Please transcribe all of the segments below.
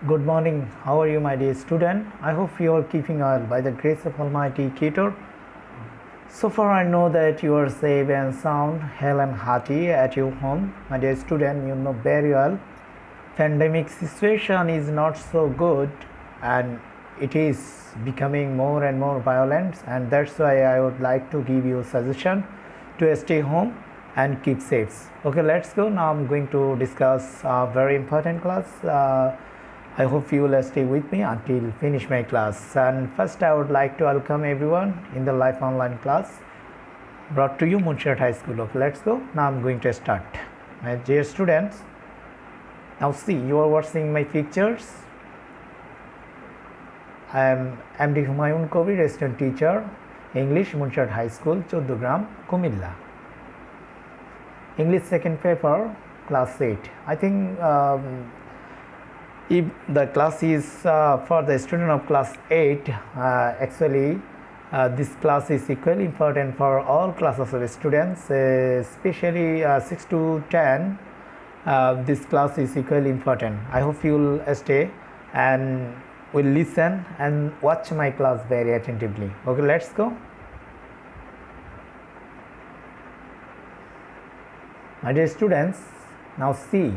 Good morning. How are you, my dear student? I hope you are keeping well by the grace of Almighty Creator. So far, I know that you are safe and sound, healthy and hearty at your home. My dear student, you know very well, pandemic situation is not so good, and it is becoming more and more violent, and that's why I would like to give you a suggestion to stay home and keep safe. Okay, let's go. Now I'm going to discuss a very important class. I hope you will stay with me until finish my class. And first, I would like to welcome everyone in the live online class brought to you Munchiat High School. Okay, let's go. Now I'm going to start. My dear students, now see, you are watching my pictures. I am MD Humayun Kobi, resident teacher, English, Munchiat High School, Choddogram, Kumilla. English second paper, class 8. I think if the class is for the student of class 8, actually this class is equally important for all classes of students, especially 6 to 10. This class is equally important. I hope you will stay and will listen and watch my class very attentively. Okay, let's go. My dear students, now see.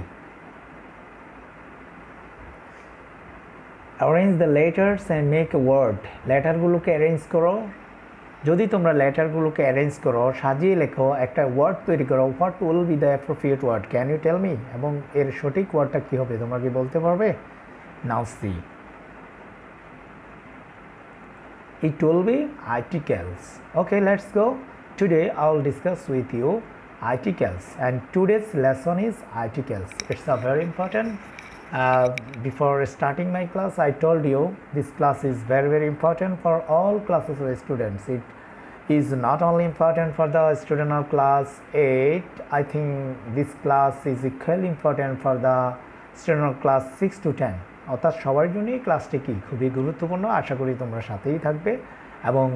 Arrange the letters and make a word. লেটারগুলোকে arrange করো। যদি তোমরা লেটারগুলোকে arrange করো, সাজিয়ে লেখো, একটা word তৈরি করো। What will be the appropriate word? Can you tell me? এবং এর সঠিক ওয়ার্ডটা কী হবে তোমরা কি বলতে পারবে? নাও C, it will be articles. Okay, let's go. Today I will discuss with you articles, and today's lesson is articles. It's a very important. Before starting my class, I told you this class is very important for all classes of students. It is not only important for the student of class 8. I think this class is equally important for the student of class 6 to 10. অর্থাৎ সবার জন্যই ক্লাসটি কি খুবই গুরুত্বপূর্ণ। আশা করি তোমরা সাথেই থাকবে এবং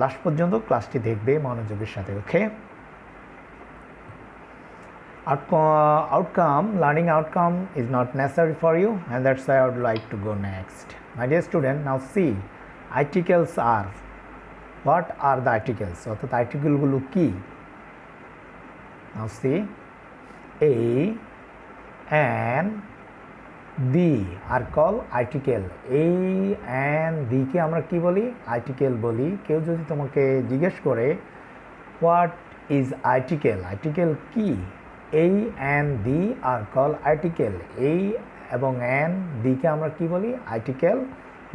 লাস্ট পর্যন্ত ক্লাসটি দেখবে মনোযোগের সাথে। ওকে, outcome, learning outcome is not necessary for you, and that's why I would like to go next. My dear student, now see, articles are, what are the articles? অর্থাৎ আর্টিকেলগুলো কি? Now see, a and the are called article. a and the কে আমরা কি বলি? Article বলি। কেউ যদি তোমাকে জিজ্ঞেস করে what is article, আর্টিকেল কি? A and the are called article. A এবং and the কে আমরা কি বলি? আর্টিকেল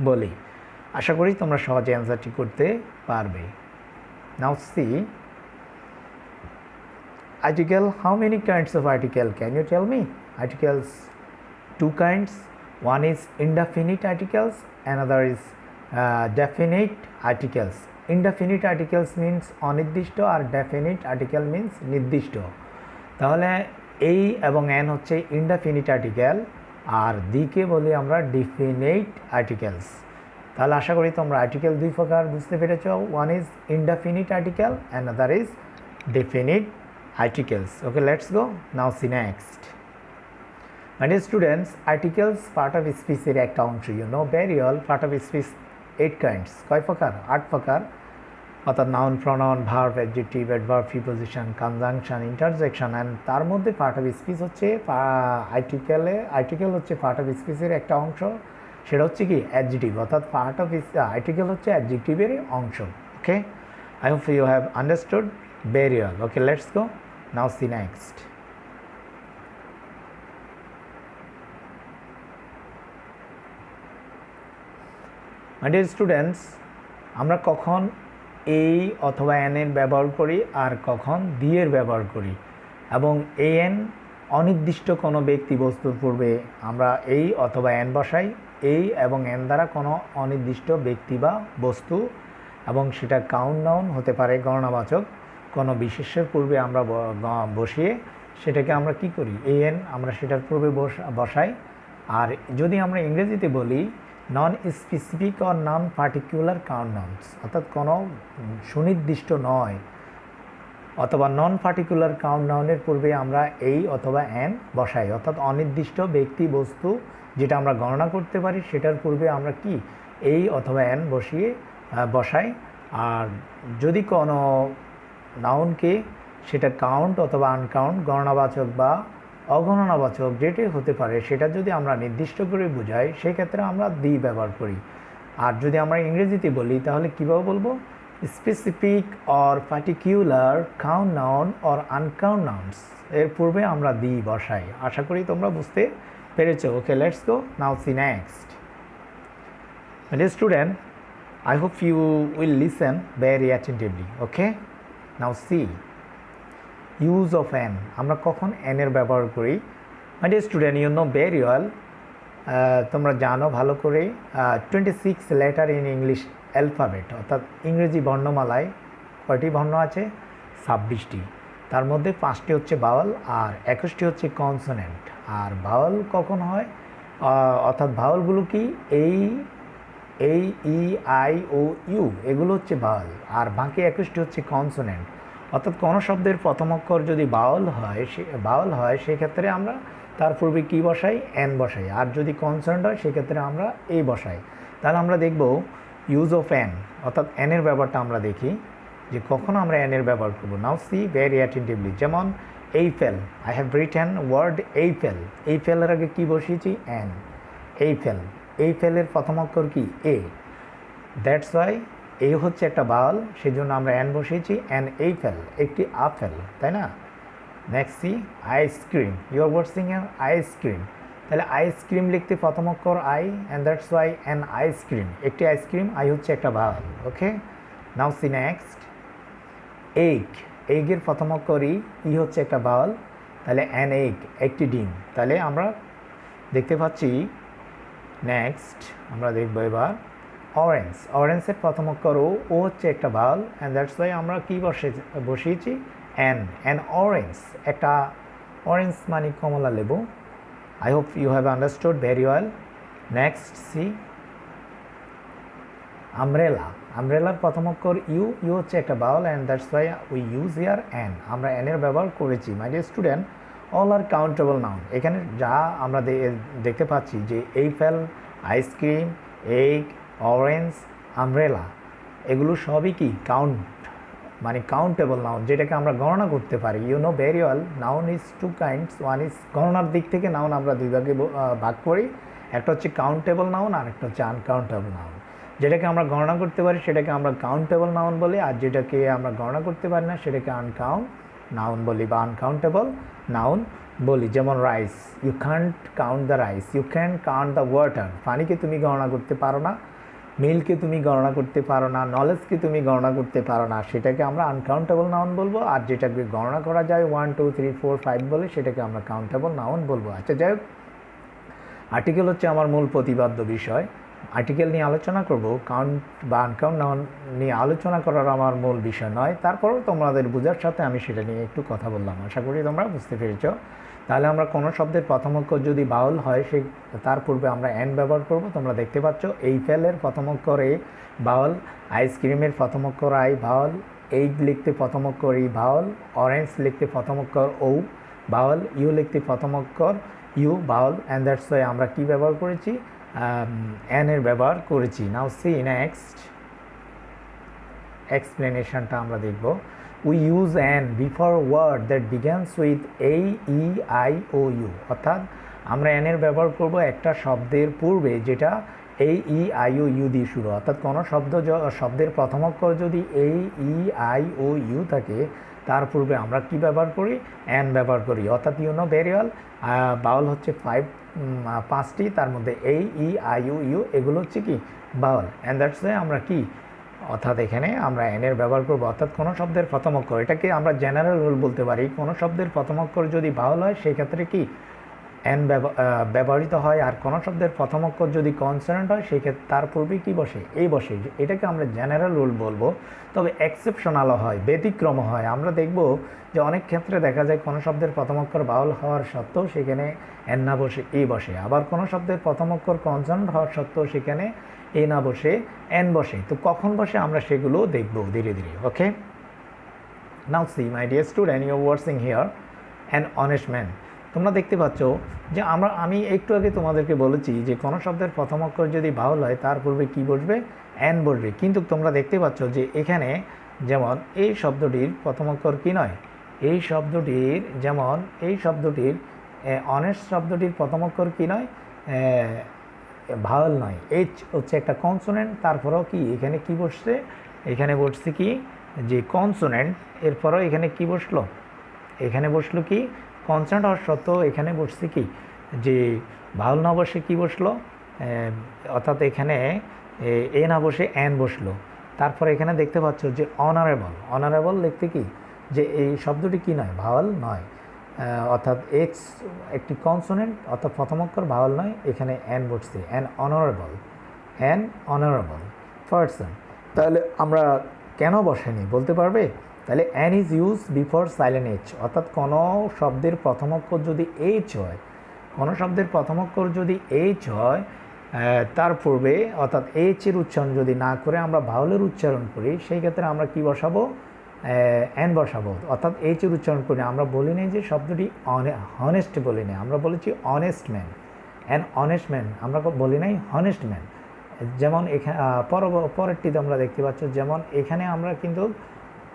বলি। আশা করি তোমরা সহজে অ্যান্সারটি করতে পারবে। Now see, article, how many kinds of article? Can you tell me? Articles, two kinds. One is indefinite articles, another is definite articles. Indefinite articles means অনির্দিষ্ট, আর definite article means নির্দিষ্ট। তাহলে এই এবং এন হচ্ছে ইনডেফিনিট আর্টিকেল, আর দিকে বলি আমরা definite articles. তাহলে আশা করি তোমরা আর্টিকেল দুই প্রকার বুঝতে পেরেছ। One is indefinite article and other is definite articles. Okay, let's go. Now see next. My dear students, articles part of স্পিচের একটা অংশ। You know very well, part of speech 8 kinds. কয় প্রকার? 8 প্রকার। অর্থাৎ noun, pronoun, verb, adjective, adverb, preposition, conjunction, interjection, and তার মধ্যে part of speech হচ্ছে আর্টিকেল হচ্ছে পার্ট অফ স্পিচের একটা অংশ। সেটা হচ্ছে কি? অ্যাডজেক্টিভ। অর্থাৎ পার্ট অফ আর্টিকেল হচ্ছে অ্যাডজেক্টিভের অংশ। Okay, I hope you have understood very well. Okay, let's go. Now see next. My dear students, আমরা কখন এই অথবা এনের ব্যবহার করি আর কখন দিয়ের ব্যবহার করি, এবং এন অনির্দিষ্ট কোনো ব্যক্তি বস্তুর পূর্বে আমরা এই অথবা এন বসাই। এই এবং এন দ্বারা কোনো অনির্দিষ্ট ব্যক্তি বা বস্তু, এবং সেটা কাউন্ট নাউন হতে পারে, গণনাবাচক কোনো বিশেষ্যের পূর্বে আমরা বসিয়ে সেটাকে আমরা কি করি? এন আমরা সেটার পূর্বে বসাই। আর যদি আমরা ইংরেজিতে বলি non specific or non particular count nouns, অর্থাৎ কোনো সুনির্দিষ্ট নয় অথবা নন পার্টিকুলার কাউন্ট নাউনের পূর্বে আমরা এই অথবা অ্যান বসাই, অর্থাৎ অনির্দিষ্ট ব্যক্তি বস্তু যেটা আমরা গণনা করতে পারি সেটার পূর্বে আমরা কি এই অথবা অ্যান বসাই। আর যদি কোনো নাউনকে সেটা কাউন্ট অথবা আনকাউন্ট, গণনাবাচক বা অগণনাবাচক যেটাই হতে পারে, সেটা যদি আমরা নির্দিষ্ট করে বোঝাই সেক্ষেত্রে আমরা দি ব্যবহার করি। আর যদি আমরা ইংরেজিতে বলি তাহলে কীভাবে বলবো? Specific or particular count noun or uncount nouns এর পূর্বে আমরা দি বসাই। আশা করি তোমরা বুঝতে পেরেছো। Okay, let's go now see next. Dear student, I hope you will listen very attentively. Okay, now see use of an. আমরা কখন n এর ব্যবহার করি? My dear student, you know very well, তোমরা জানো ভালো করে 26 লেটার ইন ইংলিশ অ্যালফাবেট, অর্থাৎ ইংরেজি বর্ণমালায় কয়টি বর্ণ আছে? 26টি। তার মধ্যে 5টি হচ্ছে ভাওয়াল আর 21টি হচ্ছে কনসোনেন্ট। আর ভাওয়াল কখন হয়? অর্থাৎ ভাওয়ালগুলো কি? এই ই আই ও ইউ এগুলো হচ্ছে ভাওয়াল, আর বাকি 21টি হচ্ছে কনসোনেন্ট। অর্থাৎ কোনো শব্দের প্রথম অক্ষর যদি ভাওয়াল হয় সেক্ষেত্রে আমরা তার পূর্বে কী বসাই? এন বসাই। আর যদি কনসোনেন্ট হয় সেক্ষেত্রে আমরা এই বসাই। তাহলে আমরা দেখব ইউজ অফ এন, অর্থাৎ এনের ব্যবহারটা আমরা দেখি যে কখন আমরা এনের ব্যবহার করব। Now see very attentively. যেমন Eiffel, I have written word Eiffel. এইফেলের আগে কী বসিয়েছি? এন। এইফেলের প্রথম অক্ষর কি? এ। দ্যাটস ওয়াই এই হচ্ছে একটা ভাওয়াল, সেই জন্য আমরা এন বসিয়েছি। এন এইফেল, একটি আপেল, তাই না? Next see ice cream. You are watching an ice cream. তাহলে আইসক্রিম লিখতে প্রথম অক্ষর I, and that's why an ice cream, একটি আইসক্রিম। আই হচ্ছে একটা vowel. Okay, now see next egg. এগের প্রথম অক্ষর ই হচ্ছে একটা ভাওয়াল, তাহলে অ্যান এগ, একটি ডিম। তাহলে আমরা দেখতে পাচ্ছি। নেক্সট আমরা দেখব এবার অরেঞ্জ। অরেঞ্জের প্রথম অক্ষর ও হচ্ছে একটা ভাওয়াল, অ্যান্ড দ্যাটস ওয়াই আমরা কী বসিয়েছি? অ্যান অরেঞ্জ, একটা অরেঞ্জ মানে কমলা লেবু। I hope you have understood very well. Next, see umbrella. Umbrellar প্রথম অক্ষর ইউ হচ্ছে একটা Bhawal, and that's why we use here an. আমরা n এর ব্যবহার করেছি। My dear student, all are countable noun. এখানে যা আমরা দেখতে পাচ্ছি যে Eiffel, ice cream, egg, orange, umbrella এগুলো সবই কি? মানে কাউন্টেবল নাউন, যেটাকে আমরা গণনা করতে পারি। You know very well, noun is two kinds. One is গণনার দিক থেকে নাউন আমরা দুই ভাগে ভাগ করি। একটা হচ্ছে কাউন্টেবল নাউন আর একটা হচ্ছে আনকাউন্টেবল নাউন। যেটাকে আমরা গণনা করতে পারি সেটাকে আমরা কাউন্টেবল নাউন বলি, আর যেটাকে আমরা গণনা করতে পারি না সেটাকে আনকাউন্ট নাউন বলি বা আনকাউন্টেবল নাউন বলি। যেমন rice, you can't count the rice, you can count the water. পানিকে তুমি গণনা করতে পারো না, মিলকে তুমি গণনা করতে পারো না, নলেজকে তুমি গণনা করতে পারো না, সেটাকে আমরা আনকাউন্টেবল নাউন বলবো। আর যেটাকে গণনা করা যায় 1 2 3 4 5 বলে সেটাকে আমরা কাউন্টেবল নাউন বলবো। আচ্ছা, যাই হোক, আর্টিকেল হচ্ছে আমার মূল প্রতিপাদ্য বিষয়। আর্টিকেল নিয়ে আলোচনা করব, কাউন্ট বা আনকাউন্ট নাউন নিয়ে আলোচনা করার আমার মূল বিষয় নয়। তারপরেও তোমাদের বোঝার সাথে আমি সেটা নিয়ে একটু কথা বললাম। আশা করি তোমরা বুঝতে পেরেছ। তাহলে আমরা কোনো শব্দের প্রথম অক্ষর যদি ভাওয়াল হয় তার পূর্বে আমরা এন ব্যবহার করব। তোমরা দেখতে পাচ্ছ এইফেলের প্রথম অক্ষর এ ভাওয়াল, আইসক্রিমের প্রথম অক্ষর আই ভাওয়াল, এইগ লিখতে প্রথম অক্ষর ই ভাওয়াল, অরেঞ্জ লিখতে প্রথম অক্ষর ও ভাওয়াল, ইউ লিখতে প্রথম অক্ষর U vowel, and that's why আমরা কি ব্যবহার করেছি? এন এর ব্যবহার করেছি। নাও সি নেক্সট এক্সপ্লেনেশনটা আমরা দেখব। We use an before word that begins with a, e, i, o, u. অর্থাৎ আমরা n এর ব্যবহার করব একটা শব্দের পূর্বে যেটা a, e, i, o, u দিয়ে শুরু। অর্থাৎ কোনো শব্দের প্রথম অক্ষর যদি a, e, i, o, u থাকে তার পূর্বে আমরা কি ব্যবহার করি? n ব্যবহার করি। অর্থাৎ you know very well, vowel হচ্ছে 5টি, তার মধ্যে a, e, i, o, u এগুলো হচ্ছে কি? ভাওয়াল, অ্যান্ড দ্যাটস ওয়াই আমরা কি? অর্থাৎ এখানে আমরা এন এর ব্যবহার করব। অর্থাৎ কোনো শব্দের প্রথম অক্ষর, এটাকে আমরা জেনারেল রুল বলতে পারি, কোনো শব্দের প্রথম অক্ষর যদি ভাওয়াল হয় সেই ক্ষেত্রে কি? এন ব্যবহৃত হয়। আর কোনো শব্দের প্রথম অক্ষর যদি কনসোনেন্ট হয় সেই ক্ষেত্রে তার পূর্বে কি বসে? এই বসে। এটাকে আমরা জেনারেল রুল বলবো। তবে এক্সেপশনালও হয়, ব্যতিক্রম হয়। আমরা দেখব যে অনেক ক্ষেত্রে দেখা যায় কোনো শব্দের প্রথম অক্ষর ভাওয়াল হওয়ার সত্ত্বেও সেখানে এন না বসে এ বসে। আবার কোনো শব্দের প্রথম অক্ষর কনসোনেন্ট হওয়ার সত্ত্বেও সেখানে এ না বসে এন বসে। তো কখন বসে আমরা সেগুলো দেখব ধীরে ধীরে। Okay, now see my dear student, you are seeing here an honest man. তোমরা দেখতে পাচ্ছ যে আমি একটু আগে তোমাদেরকে বলেছি যে কোনো শব্দের প্রথম অক্ষর যদি ভাওয়াল হয় তার পূর্বে কী বসবে, অ্যান বসবে। কিন্তু তোমরা দেখতে পাচ্ছ যে এখানে যেমন এই শব্দটির প্রথম অক্ষর কী নয়, এই শব্দটির যেমন এই শব্দটির অনেস্ট শব্দটির প্রথম অক্ষর কী নয়, ভাওয়াল নয়, এইচ হচ্ছে একটা কনসোনেন্ট। তারপরেও কি এখানে কি বসছে, এখানে বসছে কি যে কনসোনেন্ট, এরপরেও এখানে কি বসলো, এখানে বসলো কি কনসোনেন্ট হওয়ার সত্ত্বেও এখানে বসছে কি যে ভাওয়াল না বসে কি বসলো, অর্থাৎ এখানে এ না বসে অ্যান বসলো। তারপরে এখানে দেখতে পাচ্ছ যে অনারেবল, অনারেবল লিখতে কি যে এই শব্দটি কি নয়, ভাওয়াল নয়, অর্থাৎ এক্স একটি কনসোনেন্ট, অর্থাৎ প্রথম অক্ষর ভাওয়াল নয়, এখানে অ্যান বসছে, an honourable, an honourable person. তাহলে আমরা কেন বসেনি বলতে পারবে? তাহলে an is use before silent H, অর্থাৎ কোনো শব্দের প্রথম অক্ষর যদি এইচ হয়, কোনো শব্দের প্রথম অক্ষর যদি এইচ হয় তার পূর্বে, অর্থাৎ এইচের উচ্চারণ যদি না করে আমরা ভাওয়ালের উচ্চারণ করি, সেই ক্ষেত্রে আমরা কি বসাবো, অ্যান বসাবো। অর্থাৎ এইচের উচ্চারণ করি, আমরা বলি নাই যে শব্দটি হনেস্ট বলি নাই, আমরা বলেছি honest man, an honest man, আমরা বলি নাই হনেস্ট ম্যান। যেমন এখানে পরেরটিতে আমরা দেখতে পাচ্ছ, যেমন এখানে আমরা কিন্তু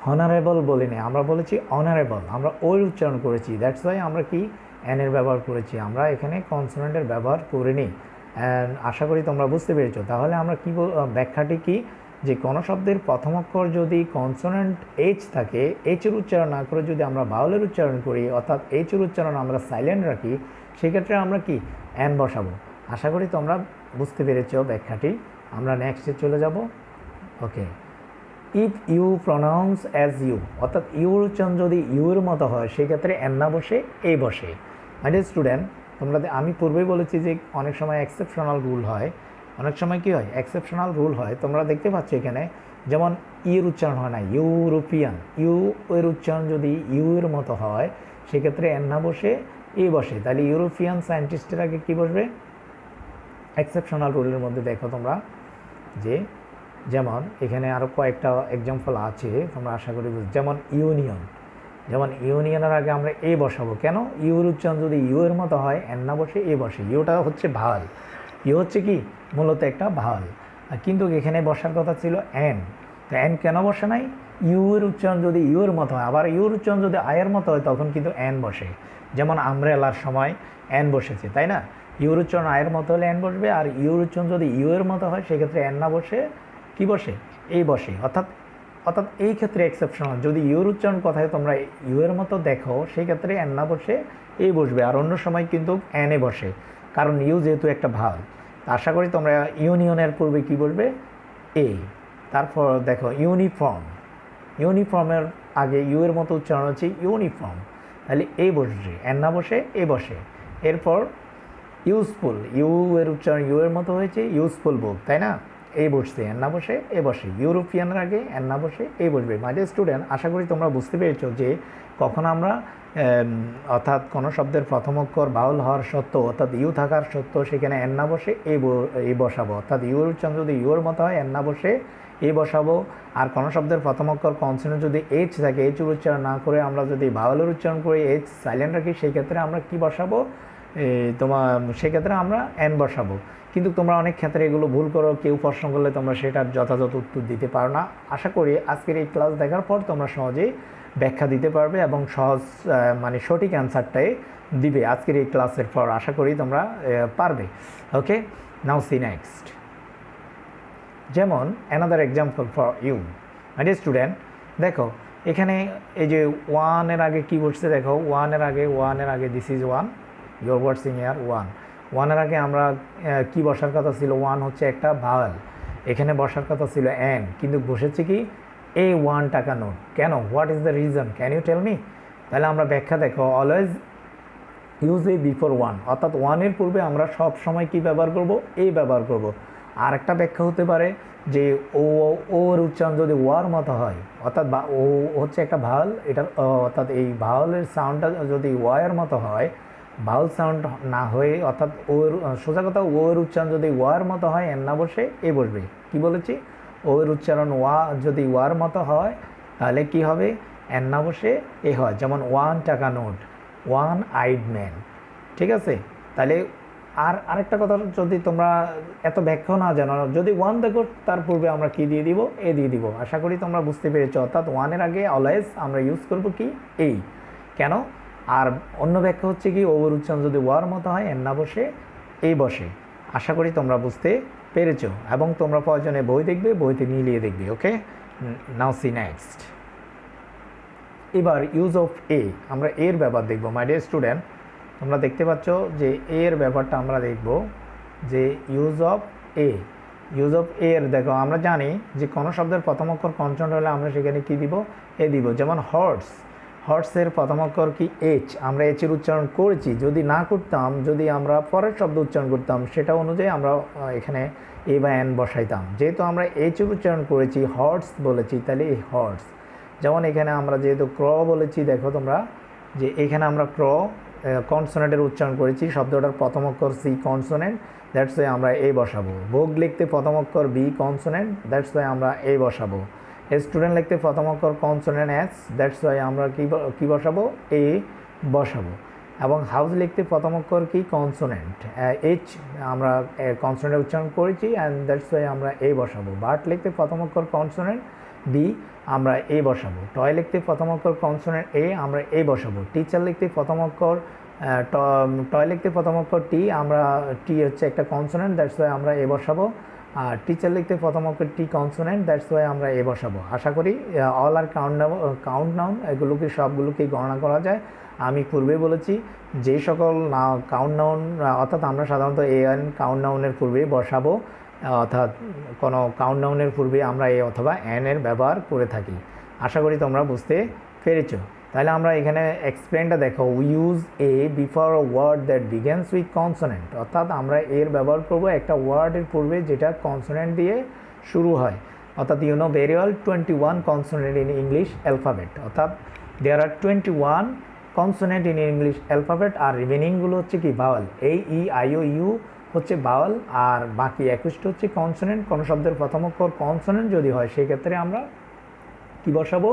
হনারেবল বলি নাই, আমরা বলেছি অনারেবল, আমরা ওর উচ্চারণ করেছি, দ্যাটস ওয়াই আমরা কি অ্যানের ব্যবহার করেছি, আমরা এখানে কনসোনেন্টের ব্যবহার করিনি। অ্যান্ড আশা করি তোমরা বুঝতে পেরেছো। তাহলে আমরা কি ব্যাখ্যাটি কি, যে কোনো শব্দের প্রথম অক্ষর যদি কনসোনেন্ট এইচ থাকে, এইচের উচ্চারণ না করে যদি আমরা ভাওয়ালের উচ্চারণ করি, অর্থাৎ এইচের উচ্চারণ আমরা সাইলেন্ট রাখি, সেক্ষেত্রে আমরা কি অ্যান বসাবো। আশা করি তোমরা বুঝতে পেরেছো ব্যাখ্যাটি। আমরা নেক্সটে চলে যাব। Okay, if you pronounce as you, অর্থাৎ ইউর উচ্চারণ যদি ইউর মতো হয়, সেক্ষেত্রে অ্যান না বসে এ বসে। মাই ডিয়ার স্টুডেন্ট, তোমরা আমি পূর্বেই বলেছি যে অনেক সময় এক্সেপশনাল রুল হয়, অনেক সময় কী হয়, এক্সেপশনাল রুল হয়। তোমরা দেখতে পাচ্ছ এখানে যেমন ইউর উচ্চারণ হয় না, ইউরোপিয়ান, ইউ এর উচ্চারণ যদি ইউ এর মতো হয়, সেক্ষেত্রে অ্যান না বসে এ বসে। তাহলে ইউরোপিয়ান সায়েন্টিস্টের আগে কী বসবে, এক্সেপশনাল রুলের মধ্যে দেখো তোমরা যে যেমন এখানে আরও কয়েকটা এক্সাম্পল আছে, তোমরা আশা করি যেমন ইউনিয়ন, যেমন ইউনিয়নের আগে আমরা এ বসাবো। কেন, ইউর উচ্চারণ যদি ইউ এর মতো হয়, অ্যান না বসে এ বসে। ইউটা হচ্ছে ভাওয়াল, ইউ হচ্ছে কি মূলত একটা ভাওয়াল, কিন্তু এখানে বসার কথা ছিল অ্যান। তো অ্যান কেন বসে নাই, ইউ এর উচ্চারণ যদি ইউ এর মতো হয়, আবার ইউর উচ্চারণ যদি আয়ের মতো হয়, তখন কিন্তু অ্যান বসে। যেমন আমব্রেলার সময় অ্যান বসেছে, তাই না? ইউর উচ্চারণ আয়ের মতো হলে অ্যান বসবে, আর ইউর উচ্চারণ যদি ইউ এর মতো হয়, সেক্ষেত্রে অ্যান না বসে কি বসে, এই বসে। অর্থাৎ এই ক্ষেত্রে এক্সেপশনাল, যদি ইউর উচ্চারণ কথায় তোমরা ইউ এর মতো দেখো, সেই ক্ষেত্রে অ্যান না বসে এই বসবে, আর অন্য সময় কিন্তু অ্যানে বসে, কারণ ইউ যেহেতু একটা ভাওয়াল। আশা করি তোমরা ইউনিয়নের পূর্বে কি বলবে, এ। তারপর দেখো ইউনিফর্ম, ইউনিফর্মের আগে ইউ এর মতো উচ্চারণ হচ্ছে ইউনিফর্ম, তাহলে এ বসবে, অ্যান না বসে এ বসে। এরপর ইউজফুল, ইউ এর উচ্চারণ ইউ এর মতো হয়েছে ইউজফুল বুক, তাই না? এই বসছে, অ্যান না বসে এ বসে। ইউরোপিয়ানের আগে অ্যান না বসে এ বসবে। মাই ডিয়ার স্টুডেন্ট, আশা করি তোমরা বুঝতে পেরেছো যে কখন আমরা অর্থাৎ কোনো শব্দের প্রথম অক্ষর ভাওয়াল হওয়ার সত্ত্বেও, অর্থাৎ ইউ থাকার সত্ত্বেও সেখানে অ্যান না বসে এ বসাবো। অর্থাৎ ইউর উচ্চারণ যদি ইউর মতো হয়, অ্যান না বসে এ বসাবো। আর কোনো শব্দের প্রথম অক্ষর কনসোনেন্ট যদি এইচ থাকে, এইচের উচ্চারণ না করে আমরা যদি ভাওয়ালের উচ্চারণ করি, এইচ সাইলেন্ট রাখি, সেই ক্ষেত্রে আমরা কি বসাবো, সেক্ষেত্রে আমরা অ্যান বসাবো। কিন্তু তোমরা অনেক ক্ষেত্রে এগুলো ভুল করো, কেউ প্রশ্ন করলে তোমরা সেটার যথাযথ উত্তর দিতে পারো না। আশা করি আজকের এই ক্লাস দেখার পর তোমরা সহজেই ব্যাখ্যা দিতে পারবে এবং সহজ সঠিক অ্যান্সারটাই দিবে আজকের এই ক্লাসের পর। আশা করি তোমরা পারবে। Okay, now see next. যেমন another example for you, my dear student, দেখো এখানে এই যে ওয়ানের আগে কি বসছে, দেখো ওয়ানের আগে দিস ইজ ওয়ান, ইউর ওয়ার্ডসিং ইয়ার ওয়ান। ওয়ানের আগে আমরা কি বসার কথা ছিল, ওয়ান হচ্ছে একটা ভাওয়াল, এখানে বসার কথা ছিল অ্যান, কিন্তু বসেছে কি এ 1 টাকা নোট। কেন, what is the reason, can you tell me? তাহলে আমরা ব্যাখ্যা দেখো, always use a before one, অর্থাৎ ওয়ানের পূর্বে আমরা সব সময় কি ব্যবহার করব, এ ব্যবহার করব। আর একটা ব্যাখ্যা হতে পারে যে ওর উচ্চারণ যদি ওয়ার মতো হয়, অর্থাৎ ও হচ্ছে একটা ভাওয়াল, এটার অর্থাৎ এই ভাওয়ালের সাউন্ডটা যদি ওয়ার মতো হয়, ভাওয়াল সাউন্ড না হয়ে, অর্থাৎ ওর সোজা কথা ওর উচ্চারণ যদি ওয়ার মতো হয়, এন না বসে এ বসবে। কি বলেছি, ওর উচ্চারণ যদি ওয়ার মতো হয়, তাহলে কি হবে, এন না বসে এ হয়, যেমন 1 টাকা নোট, 1 আইড ম্যান। ঠিক আছে, তাহলে আরেকটা কথা, যদি তোমরা এত ব্যাখ্যা না জানো, যদি 1 দেখো তার পূর্বে আমরা কি দিয়ে দিব, এ দিয়ে দিব। আশা করি তোমরা বুঝতে পেরেছো। অর্থাৎ 1-এর আগে অলওয়েজ আমরা ইউজ করব কি, এই। কেন? আর অন্য ব্যাখ্যা হচ্ছে কি, ওর উচ্চারণ যদি ওয়ার মতো হয়, এন না বসে এই বসে। আশা করি তোমরা বুঝতে পেরেছো, এবং তোমরা প্রয়োজনে বই দেখবে, বইতে মিলিয়ে দেখবে। ওকে, নাও সি নেক্সট। এবার ইউজ অফ এ, আমরা এর ব্যবহার দেখব। মাই ডিয়ার স্টুডেন্ট, তোমরা দেখতে পাচ্ছ যে এর ব্যাপারটা আমরা দেখব, যে use of A. Use of এর দেখো, আমরা জানি যে কোনো শব্দের প্রথম অক্ষর কনসোনেন্ট হলে আমরা সেখানে কি দিব, এ দিব। যেমন হর্স, হর্সের প্রথম অক্ষর কি, এইচ। আমরা এইচের উচ্চারণ করেছি, যদি না করতাম, যদি আমরা পরের শব্দ উচ্চারণ করতাম, সেটা অনুযায়ী আমরা এখানে এ বা এন বসাইতাম। যেহেতু আমরা এইচের উচ্চারণ করেছি, হর্স বলেছি, তাহলে এই হর্স। যেমন এখানে আমরা যেহেতু ক্র বলেছি, দেখো তোমরা যে এখানে আমরা ক্র কনসোনেন্টের উচ্চারণ করেছি, শব্দটার প্রথম অক্ষর সি কনসোনেন্ট, দ্যাটস ওয়াই আমরা এ বসাবো। ভোগ লিখতে প্রথম অক্ষর বি কনসোনেন্ট, দ্যাটস ওয়াই আমরা এ বসাবো। স্টুডেন্ট লিখতে প্রথম অক্ষর কনসোনেন্ট এস, দ্যাটস ওয়াই আমরা কি বসাবো, এ বসাবো। এবং হাউস লিখতে প্রথম অক্ষর কি, কনসোনেন্ট এইচ, আমরা কনসোনেন্টের উচ্চারণ করেছি, অ্যান্ড দ্যাটস ওয়াই আমরা এ বসাবো। বার্ট লিখতে প্রথম অক্ষর কনসোনেন্ট বি, আমরা এ বসাবো। টয় লিখতে প্রথম অক্ষর কনসোনেন্ট এ, আমরা এ বসাবো। টিচার লিখতে প্রথম অক্ষর টয় লিখতে প্রথম অক্ষর টি, আমরা টি হচ্ছে একটা কনসোনেন্ট, দ্যাটস ওয়াই আমরা এ বসাবো। আর টিচার লিখতে প্রথম অক্ষর টি কনসোনেন্ট, দ্যাটস ওয়াই আমরা এ বসাবো। আশা করি অল আর কাউন্ট নাউন এগুলোকে সবগুলোকেই গণনা করা যায়। আমি পূর্বে বলেছি যে সকল কাউন্ট নাউন, অর্থাৎ আমরা সাধারণত এ এন কাউন্ট নাউনের পূর্বে বসাবো, অর্থাৎ কোনো কাউন্ট নাউনের পূর্বে আমরা এ অথবা এন এর ব্যবহার করে থাকি। আশা করি তোমরা বুঝতে পেরেছো। তাহলে আমরা এখানে এক্সপ্লেনটা দেখো, we use a before a word that begins with consonant. অর্থাৎ আমরা এর ব্যবহার করব একটা ওয়ার্ডের পূর্বে যেটা কনসোনেন্ট দিয়ে শুরু হয়। অর্থাৎ you know very well 21 consonant in English alphabet. অর্থাৎ there are 21 consonant in English alphabet, আর রিমেনিংগুলো হচ্ছে কি, ভাওয়াল। এই ই আই ও ইউ হচ্ছে ভাওয়াল, আর বাকি 21টা হচ্ছে কনসোনেন্ট। কোনো শব্দের প্রথম অক্ষর কনসোনেন্ট যদি হয়, সেক্ষেত্রে আমরা কি বসাবো,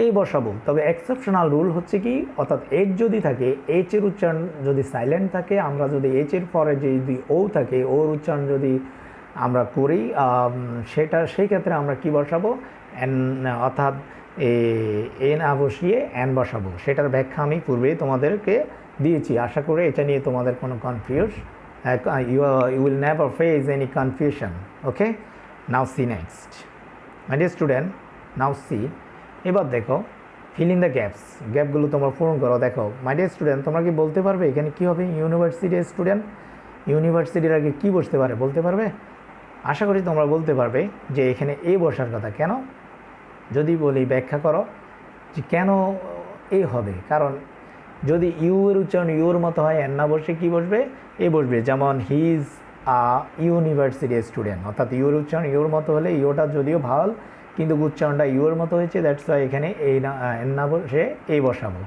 এই বসাবো। তবে এক্সেপশনাল রুল হচ্ছে কি, অর্থাৎ এইচ যদি থাকে, এইচের উচ্চারণ যদি সাইলেন্ট থাকে, আমরা যদি এইচের পরে যদি ও থাকে, ওর উচ্চারণ যদি আমরা করি, সেই ক্ষেত্রে আমরা কি বসাবো, এন, অর্থাৎ এ না বসিয়ে এন বসাবো। সেটার ব্যাখ্যা আমি পূর্বে তোমাদেরকে দিয়েছি। আশা করি এটা নিয়ে তোমাদের কোনো you will never face any confusion. Okay, now see next. My dear student, now see. এবার দেখো, ফিল ইন দ্য গ্যাপস, গ্যাপগুলো তোমরা পূরণ করো। দেখো মাই ডিয়ার স্টুডেন্ট, তোমরা কি বলতে পারবে এখানে কী হবে? ইউনিভার্সিটির স্টুডেন্ট, ইউনিভার্সিটির আগে কী বসতে পারে বলতে পারবে? আশা করি তোমরা বলতে পারবে যে এখানে এ বসার কথা। কেন? যদি বলি ব্যাখ্যা করো যে কেন এ হবে। কারণ যদি ইউ এর উচ্চারণ ইউর মতো হয়, এন না বসে কী বসবে, এ বসবে। যেমন he is a university student, অর্থাৎ ইউর উচ্চারণ ইউর মতো হলে, ইউটা যদিও ভাওয়াল কিন্তু উচ্চারণটা ইউর মতো হয়েছে, দ্যাটস ওয়াই এখানে এই না এন না বসে এই বসাবো।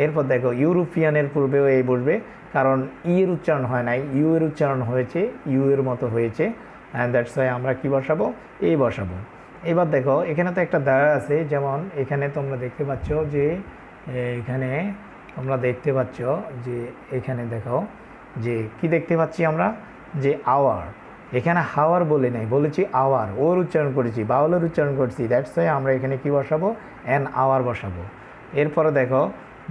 এরপর দেখো ইউরোপিয়ানের পূর্বেও এই বসবে, কারণ ই এর উচ্চারণ হয় নাই, ইউ এর উচ্চারণ হয়েছে, ইউ এর মতো হয়েছে, অ্যান্ড দ্যাটস ওয়াই আমরা কী বসাবো, এই বসাবো। এবার দেখো এখানে তো একটা দেওয়া আছে, যেমন এখানে তোমরা দেখতে পাচ্ছ যে এখানে তোমরা দেখতে পাচ্ছ যে এখানে দেখো যে কি দেখতে পাচ্ছি আমরা, যে আওয়ার। এখানে হাওয়ার বলে নাই, বলেছি আওয়ার, ওর উচ্চারণ করেছি, বাউলের উচ্চারণ করছি, দ্যাটস ওয়াই আমরা এখানে কি বসাবো, অ্যান আওয়ার বসাবো। এরপরে দেখো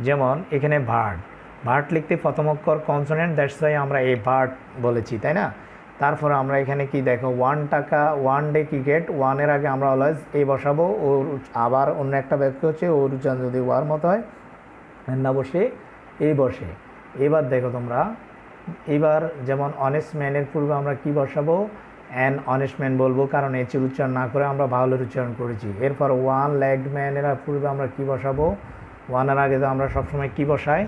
যেমন এখানে ভার্ট, ভার্ট লিখতে প্রথম অক্ষর কনসোনেন্ট, দ্যাটস ওয়াই আমরা এই ভার্ট বলেছি, তাই না? তারপরে আমরা এখানে কি দেখো, 1 টাকা, 1 ডে ক্রিকেট, 1-এর আগে আমরা অলওয়েজ এই বসাবো। ওর আবার অন্য একটা ব্যাখ্যা হচ্ছে ওর উচ্চারণ যদি ওয়ার মতো হয়, না বসে এই বসে। এবার দেখো তোমরা, এবার যেমন অনেস্ট ম্যানের পূর্বে আমরা কি বসাবো, অ্যান অনেস্ট ম্যান বলবো, কারণ এইচের উচ্চারণ না করে আমরা ভাওয়ালের উচ্চারণ করেছি। এরপর 1 লেগড ম্যানের পূর্বে আমরা কি বসাবো, 1-এর আগে তো আমরা সবসময় কি বসাই,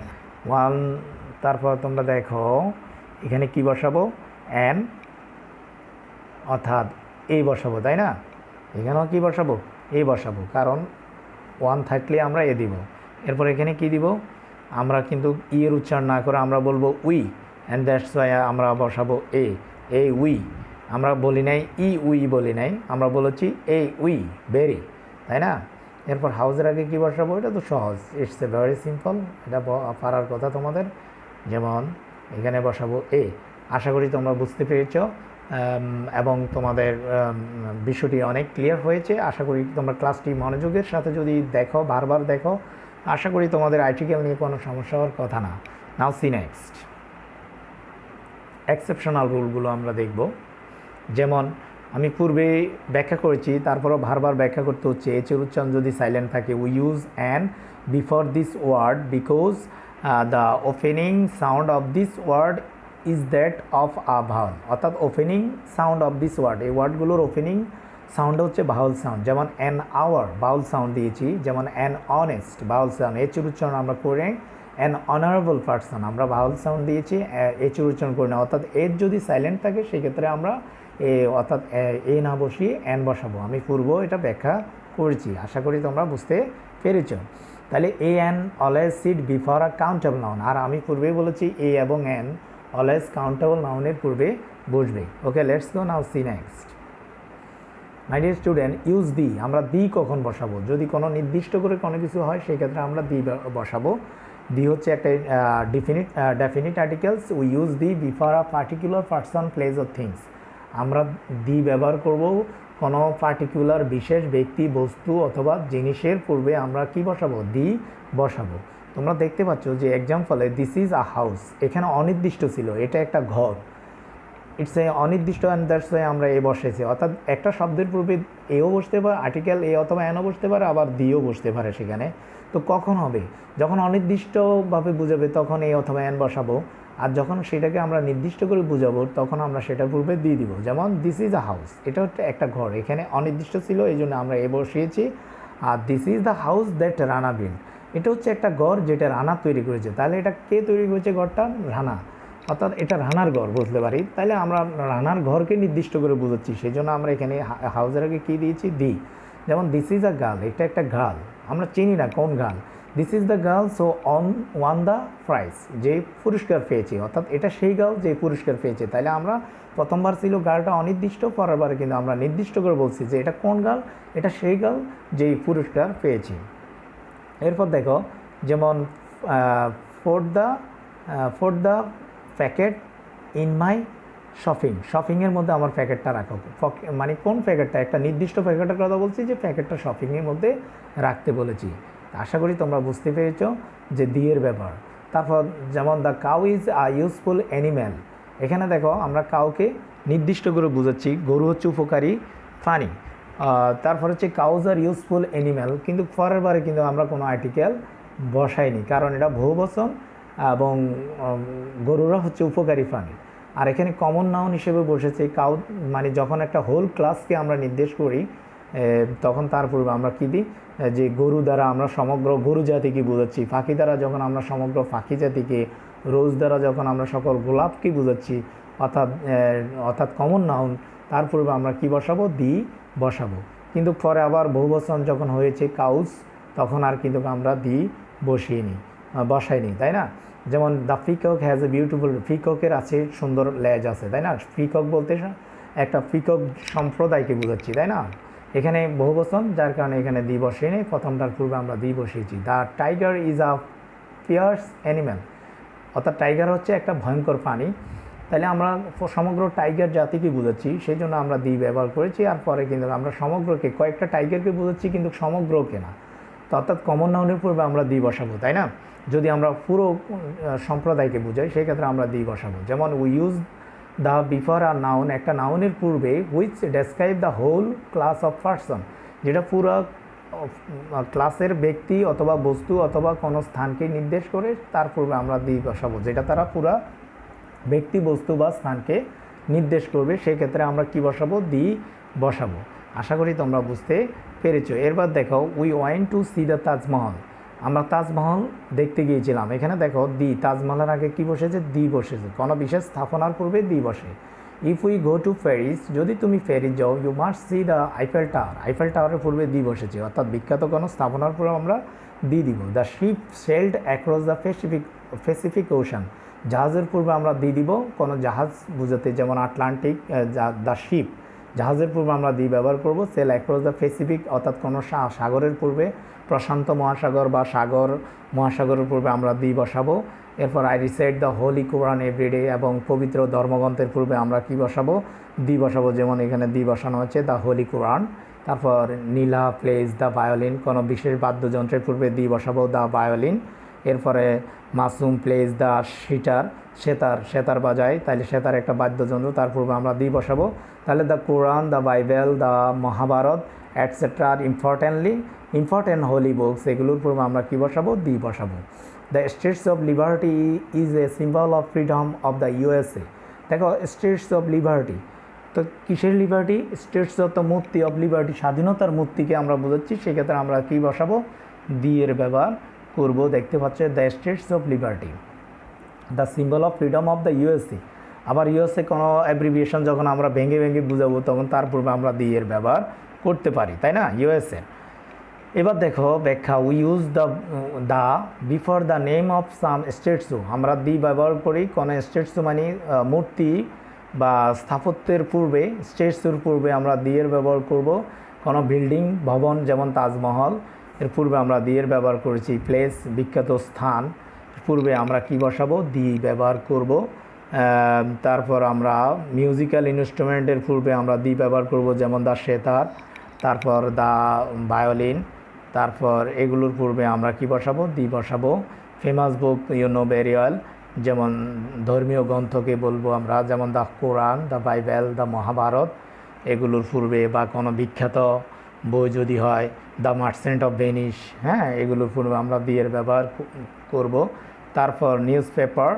1। তারপর তোমরা দেখো এখানে কি বসাবো, অ্যান, অর্থাৎ এই বসাবো, তাই না? এখানেও কি বসাবো, এই বসাবো, কারণ 1 থাকলে আমরা এ দিব। এরপর এখানে কি দিব, আমরা কিন্তু ই এর উচ্চারণ না করে আমরা বলবো উই, অ্যান্ড দ্যাটস ওয়াই আমরা বসাবো এই উই। আমরা বলি নাই ই উই বলি নাই, আমরা বলেছি এই উই, বেরি, তাই না? এরপর হাউজের আগে কী বসাবো, এটা তো সহজ, ইটস এ ভেরি সিম্পল, এটা পারার কথা তোমাদের। যেমন এখানে বসাবো এ। আশা করি তোমরা বুঝতে পেরেছ এবং তোমাদের বিষয়টি অনেক ক্লিয়ার হয়েছে। আশা করি তোমরা ক্লাসটি মনোযোগের সাথে যদি দেখো, বারবার দেখো, আশা করি তোমাদের আর্টিকেল নিয়ে কোনো সমস্যা হওয়ার কথা না। নাও সি নেক্সট। এক্সেপশনাল রুলগুলো আমরা দেখব। যেমন আমি পূর্বে ব্যাখ্যা করেছি, তারপরও বারবার ব্যাখ্যা করতে হচ্ছে। এইচ এর উচ্চারণ যদি সাইলেন্ট থাকে, we use an before this word because the opening sound of this word is that of a vowel. অর্থাৎ opening sound of this word, এই ওয়ার্ডগুলোর ওপেনিং সাউন্ড হচ্ছে ভাওয়াল সাউন্ড। যেমন অ্যান আওয়ার ভাওয়াল সাউন্ড দিয়েছি, যেমন an honest vowel sound. H এর উচ্চারণ আমরা করে অ্যান অনারেবল পার্সন আমরা ভাওয়াল সাউন্ড দিয়েছি, এইচ এর উচ্চারণ করে না। অর্থাৎ এর যদি সাইলেন্ট থাকে সেক্ষেত্রে আমরা অর্থাৎ এ না বসিয়ে অ্যান বসাবো। আমি পূর্ব এটা ব্যাখ্যা করেছি, আশা করি তোমরা বুঝতে পেরেছ। তাহলে a an always sit before a countable noun. আর আমি পূর্বেই বলেছি এ এবং অ্যান অলওয়েজ কাউন্টেবল নাউনের পূর্বে বসবে। Okay, let's go now see next. My dear student, use the. আমরা দি কখন বসাবো? যদি কোনো নির্দিষ্ট করে কোনো কিছু হয় সেক্ষেত্রে আমরা দি বসাবো। দি হচ্ছে একটা definite articles. We use the before a particular person, place or things. আমরা দি ব্যবহার করব কোনো পার্টিকুলার বিশেষ ব্যক্তি, বস্তু অথবা জিনিসের পূর্বে আমরা কি বসাবো? দি বসাবো। তোমরা দেখতে পাচ্ছ যে এক্সাম্পলে দিস ইজ আ হাউস, এখানে অনির্দিষ্ট ছিল, এটা একটা ঘর। ইটস এ অনির্দিষ্ট অ্যান্ড দ্যাটস ওয়াই আমরা এ বসেছি। অর্থাৎ একটা শব্দের পূর্বে এও বসতে পারে, আর্টিকেল এ অথবা এনও বসতে পারে, আবার দিও বসতে পারে সেখানে। তো কখন হবে? যখন অনির্দিষ্টভাবে বুঝাবে তখন এ অথবা এন বসাবো, আর যখন সেটাকে আমরা নির্দিষ্ট করে বুঝাবো তখন আমরা সেটার পূর্বে দিয়ে দিব। যেমন দিস ইজ আ হাউস, এটা হচ্ছে একটা ঘর, এখানে অনির্দিষ্ট ছিল এই জন্য আমরা এ বসিয়েছি। আর this is the house that Rana build, এটা হচ্ছে একটা ঘর যেটা রানা তৈরি করেছে। তাহলে এটা কে তৈরি করেছে? ঘরটা রানা, অর্থাৎ এটা রানার ঘর বুঝতে পারি। তাহলে আমরা রানার ঘরকে নির্দিষ্ট করে বুঝাচ্ছি, সেই জন্য আমরা এখানে হাউসের আগে কী দিয়েছি? দি। যেমন দিস ইজ আ গার্ল, এটা একটা গার্ল, আমরা চিনি না কোন girl. This is the girl so one the prize, যে পুরস্কার পেয়েছে, অর্থাৎ এটা সেই গার্ল যে পুরস্কার পেয়েছে। তাহলে আমরা প্রথমবার ছিল গার্লটা অনির্দিষ্ট, পরের বারে কিন্তু আমরা নির্দিষ্ট করে বলছি যে এটা কোন গার্ল, এটা সেই গার্ল যেই পুরস্কার পেয়েছে। এরপর দেখো, যেমন for the packet in my শপিংয়ের মধ্যে আমার প্যাকেটটা রাখো। মানে কোন প্যাকেটটা? একটা নির্দিষ্ট প্যাকেটের কথা বলছি, যে প্যাকেটটা শপিংয়ের মধ্যে রাখতে বলেছি। আশা করি তোমরা বুঝতে পেরেছ যে দিয়ের ব্যাপার। তারপর যেমন the cow is a useful animal, এখানে দেখো আমরা কাউকে নির্দিষ্ট করে বুঝাচ্ছি, গরু হচ্ছে উপকারী প্রাণী। তারপর হচ্ছে কাউজ আর ইউজফুল অ্যানিম্যাল, কিন্তু পরের বারে কিন্তু আমরা কোনো আর্টিকেল বসাইনি, কারণ এটা বহুবচন এবং গরুরা হচ্ছে উপকারী প্রাণী। আর এখানে কমন নাউন হিসেবে বসেছে কাউ, মানে যখন একটা হোল ক্লাসকে আমরা নির্দেশ করি তখন তার পূর্বে আমরা কী দিই? যে গরু দ্বারা আমরা সমগ্র গরু জাতিকে বোঝাচ্ছি, পাখি দ্বারা যখন আমরা সমগ্র পাখি জাতিকে, রোজ দ্বারা যখন আমরা সকল গোলাপকে বোঝাচ্ছি, অর্থাৎ কমন নাউন, তার পূর্বে আমরা কি বসাবো? দি বসাবো। কিন্তু পরে আবার বহুবচন যখন হয়েছে কাউস, তখন আর কিন্তু আমরা দি বসাইনি, তাই না? যেমন the peacock has a beautiful, পিককের আছে সুন্দর লেজ আছে, তাই না? পিকক বলতে একটা পিকক সম্প্রদায়কে বোঝাচ্ছি, তাই না? এখানে বহুবচন, যার কারণে এখানে দি বসিয়ে প্রথমটার পূর্বে আমরা দি বসিয়েছি। The tiger is a fierce animal, অর্থাৎ টাইগার হচ্ছে একটা ভয়ঙ্কর প্রাণী। তাহলে আমরা সমগ্র টাইগার জাতিকে বোঝাচ্ছি, সেই জন্য আমরা দি ব্যবহার করেছি। আর পরে কিন্তু আমরা সমগ্রকে, কয়েকটা টাইগারকে বোঝাচ্ছি কিন্তু সমগ্রকে না। তো অর্থাৎ কমন নাউনের পূর্বে আমরা দি বসাবো, তাই না? যদি আমরা পুরো সম্প্রদায়কে বোঝাই সেক্ষেত্রে আমরা দি বসাবো। যেমন উই ইউজ দ্য বিফোর আর নাউন, একটা নাউনের পূর্বে which describe the whole class of person, যেটা পুরো ক্লাসের ব্যক্তি অথবা বস্তু অথবা কোনো স্থানকে নির্দেশ করে, তার পূর্বে আমরা দি বসাবো, যেটা তারা পুরা ব্যক্তি, বস্তু বা স্থানকে নির্দেশ করবে। সেক্ষেত্রে আমরা কি বসাবো? দি বসাবো। আশা করি তোমরা বুঝতে পেরেছো। এরপর দেখো, we went to C the Taj Mahal, আমরা তাজমহল দেখতে গিয়েছিলাম। এখানে দেখো দি, তাজমহলের আগে কি বসেছে? দি বসেছে। কোনো বিশেষ স্থাপনার পূর্বে দি বসে। If we go to Paris, যদি তুমি প্যারিস যাও, you must see the Eiffel tower, Eiffel টাওয়ারের পূর্বে দি বসেছে, অর্থাৎ বিখ্যাত কোনো স্থাপনার পূর্বে আমরা দি দিব। The ship sailed across the Pacific ocean, জাহাজের পূর্বে আমরা দি দিব কোনো জাহাজ বোঝাতে, যেমন আটলান্টিক। দ্য শিপ, জাহাজের পূর্বে আমরা দি ব্যবহার করব। সেল অ্যাক্রস দ্য প্যাসিফিক অর্থাৎ কোনো সাগরের পূর্বে, প্রশান্ত মহাসাগর বা মহাসাগরের পূর্বে আমরা দি বসাবো। এরপর I recite the holy Quran everyday, এবং পবিত্র ধর্মগ্রন্থের পূর্বে আমরা কি বসাবো? দি বসাবো। যেমন এখানে দি বসানো হচ্ছে দ্য হোলি কোরআন। তারপর নীলা প্লেজ দ্য ভায়োলিন, কোনো বিশেষ বাদ্যযন্ত্রের পূর্বে দি বসাবো দ্য ভায়োলিন। এরপরে মাসুম প্লেজ দ্য সেতার বাজায়, তাহলে সেতার একটা বাদ্যযন্ত্র, তার পূর্বে আমরা দি বসাবো। তাহলে the Quran, the Bible, the Mahabharata etcetera আর ইম্পর্টেন্ট হোলি বুকস, এগুলোর পূর্বে আমরা কী বসাবো? দি বসাবো। The states of liberty is a symbol of freedom of the USA. দেখো, স্টেটস অফ লিবার্টি, তো কিসের লিবার্টি? স্টেটস অফ দ্য মূর্তি, অফ লিবার্টি, স্বাধীনতার মূর্তিকে আমরা বোঝাচ্ছি, সেক্ষেত্রে আমরা কী বসাবো? দি এর ব্যবহার করব। দেখতে পাচ্ছে the states of liberty, the symbol of freedom of the USA. আবার ইউএসএ কোনো অ্যাব্রিভিয়েশন যখন আমরা ভেঙে বুঝাবো, তখন তার পূর্বে আমরা দি এর ব্যবহার করতে পারি, তাই না? ইউএসএ। এবার দেখো ব্যাখ্যা, we use the before the name of some states, আমরা দি ব্যবহার করি কোনো স্টেটসু মানে মূর্তি বা স্থাপত্যের পূর্বে, স্টেটসুর পূর্বে আমরা দি এর ব্যবহার করব। কোনো বিল্ডিং, ভবন, যেমন তাজমহল, এর পূর্বে আমরা দি এর ব্যবহার করেছি। প্লেস, বিখ্যাত স্থান, পূর্বে আমরা কি বসাবো? দি ব্যবহার করব। তারপর আমরা মিউজিক্যাল ইনস্ট্রুমেন্টের পূর্বে আমরা দি ব্যবহার করব, যেমন দ্য সেতার, তারপর দ্য ভায়োলিন, তারপর এগুলোর পূর্বে আমরা কি বসাবো? দি বসাবো। Famous book you know very well, যেমন ধর্মীয় গ্রন্থকে বলবো আমরা, যেমন the Quran, the Bible, the Mahabharata, এগুলোর পূর্বে, বা কোনো বিখ্যাত বই যদি হয় দ্য মার্চেন্ট অফ ভেনিস, হ্যাঁ, এগুলোর পূর্বে আমরা দি এর ব্যবহার করব। তারপর নিউজ পেপার,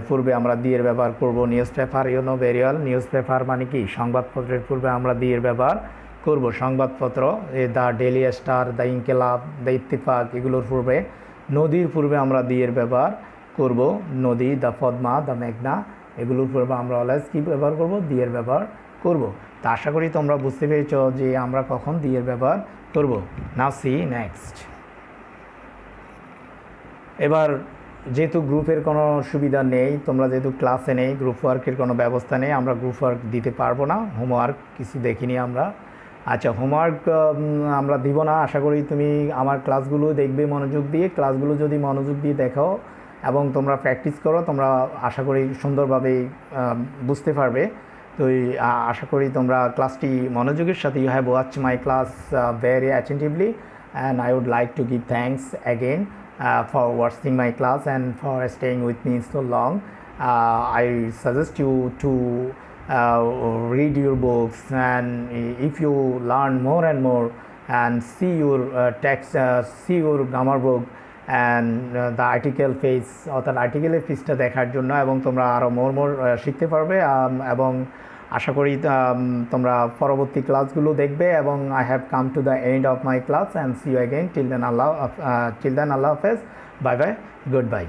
পূর্বে আমরা দি এর ব্যবহার করব। Newspaper you know very well, newspaper মানে কি? সংবাদপত্রের পূর্বে আমরা দি এর ব্যবহার করব। সংবাদপত্র, the daily star, the Inqilab, the Ittefaq, এগুলোর পূর্বে। নদীর পূর্বে আমরা দি এর ব্যবহার করব। নদী, দ্য পদ্মা, দ্য মেঘনা, এগুলোর পূর্বে আমরা অলওয়েজ কী ব্যবহার করব? দি এর ব্যবহার করব। তা আশা করি তোমরা বুঝতে পেরেছ যে আমরা কখন দি এর ব্যবহার করব। Now see next. এবার যেহেতু গ্রুপের কোনো সুবিধা নেই, তোমরা যেহেতু ক্লাসে নেই, গ্রুপ ওয়ার্কের কোনো ব্যবস্থা নেই, আমরা গ্রুপ ওয়ার্ক দিতে পারবো না। হোমওয়ার্ক কিছু দেখিনি আমরা। আচ্ছা, হোমওয়ার্ক আমরা দিব না। আশা করি তুমি আমার ক্লাসগুলো দেখবে মনোযোগ দিয়ে। ক্লাসগুলো যদি মনোযোগ দিয়ে দেখো এবং তোমরা প্র্যাকটিস করো, তোমরা আশা করি সুন্দরভাবে বুঝতে পারবে। তো আশা করি তোমরা ক্লাসটি মনোযোগের সাথে, you have watch my class very attentively, and I would like to give thanks again for watching my class and for staying with me so long. I suggest you to read your books, and if you learn more and more and see your text, see your grammar book and the article page, অর্থাৎ আর্টিকেলের পেজটা দেখার জন্য, এবং তোমরা আরও মোর শিখতে পারবে। এবং আশা করি তোমরা পরবর্তী ক্লাসগুলো দেখবে। এবং I have come to the end of my class, and see you again. Till then Allah হাফেজ, বাই বাই, গুড বাই।